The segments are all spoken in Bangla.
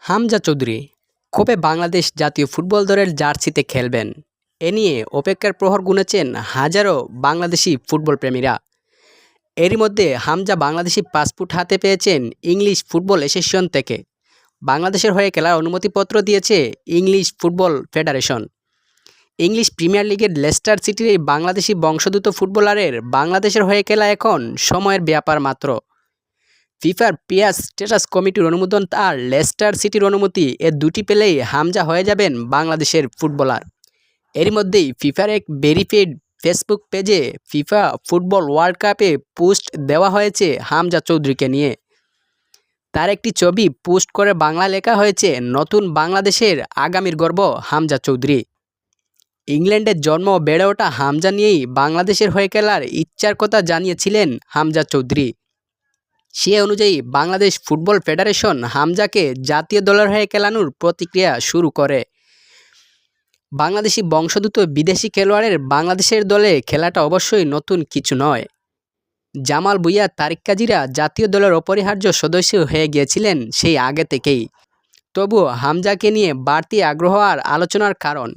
হামজা চৌধুরী কবে বাংলাদেশ জাতীয় ফুটবল দলের জার্সিতে খেলবেন এ নিয়ে অপেক্ষার প্রহর গুনেছেন হাজারো বাংলাদেশি ফুটবল প্রেমীরা। এরই মধ্যে হামজা বাংলাদেশি পাসপোর্ট হাতে পেয়েছেন ইংলিশ ফুটবল অ্যাসোসিয়েশন থেকে। বাংলাদেশের হয়ে খেলার অনুমতিপত্র দিয়েছে English football federation. English premier লিগের লেস্টার সিটির এই বাংলাদেশি বংশোদ্ভূত ফুটবলারের বাংলাদেশের হয়ে খেলা এখন সময়ের ব্যাপার মাত্র। ফিফার প্লেয়ার্স স্ট্যাটাস কমিটির অনুমোদন আর লেস্টার সিটির অনুমতি এ দুটি পেলেই হামজা হয়ে যাবেন বাংলাদেশের ফুটবলার। এরই মধ্যেই ফিফার এক ভেরিফাইড ফেসবুক পেজে ফিফা ফুটবল ওয়ার্ল্ড কাপে পোস্ট দেওয়া হয়েছে হামজা চৌধুরীকে নিয়ে। তার একটি ছবি পোস্ট করে বাংলা লেখা হয়েছে, নতুন বাংলাদেশের আগামীর গর্ব হামজা চৌধুরী। ইংল্যান্ডের জন্ম ও বেড়ে ওঠা হামজা নিয়েই বাংলাদেশের হয়ে খেলার ইচ্ছার কথা জানিয়েছিলেন হামজা চৌধুরী। সে অনুযায়ী বাংলাদেশ ফুটবল ফেডারেশন হামজাকে জাতীয় দলের হয়ে খেলানোর প্রতিক্রিয়া শুরু করে। বাংলাদেশি বংশোদ্ভূত বিদেশি খেলোয়াড়ের বাংলাদেশের দলে খেলাটা অবশ্যই নতুন কিছু নয়। জামাল ভুঁইয়া, তারিক কাজিরা জাতীয় দলের অপরিহার্য সদস্য হয়ে গিয়েছিলেন সেই আগে থেকেই। তবুও হামজাকে নিয়ে বাড়তি আগ্রহ আর আলোচনার কারণ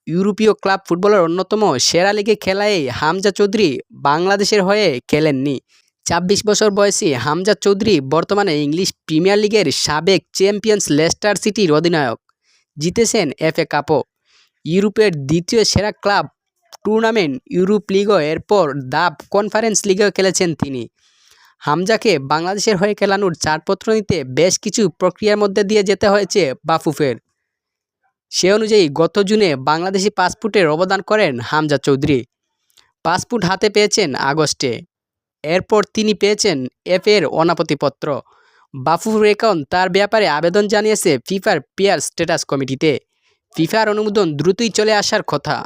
ইউরোপীয় ক্লাব ফুটবলের অন্যতম সেরা লিগে খেলায় হামজা চৌধুরী বাংলাদেশের হয়ে খেলেননি। ২৬ বছর বয়সী হামজা চৌধুরী বর্তমানে ইংলিশ প্রিমিয়ার লিগের সাবেক চ্যাম্পিয়ন্স লেস্টার সিটির অধিনায়ক। জিতেছেন এফএ কাপও, ইউরোপের দ্বিতীয় সেরা ক্লাব টুর্নামেন্ট ইউরোপ লিগও, এরপর দাব কনফারেন্স লিগেও খেলেছেন তিনি। হামজাকে বাংলাদেশের হয়ে খেলানোর ছাড়পত্র নিতে বেশ কিছু প্রক্রিয়ার মধ্যে দিয়ে যেতে হয়েছে বাফুফের। সে অনুযায়ী গত জুনে বাংলাদেশি পাসপোর্টের অবদান করেন হামজা চৌধুরী। পাসপোর্ট হাতে পেয়েছেন আগস্টে। এরপর তিনি পেয়েছেন এফএর অনাপত্তিপত্র। বাফুফের এখন তার ব্যাপারে আবেদন জানিয়েছে ফিফার প্লেয়ার্স স্ট্যাটাস কমিটিতে। ফিফার অনুমোদন দ্রুতই চলে আসার কথা।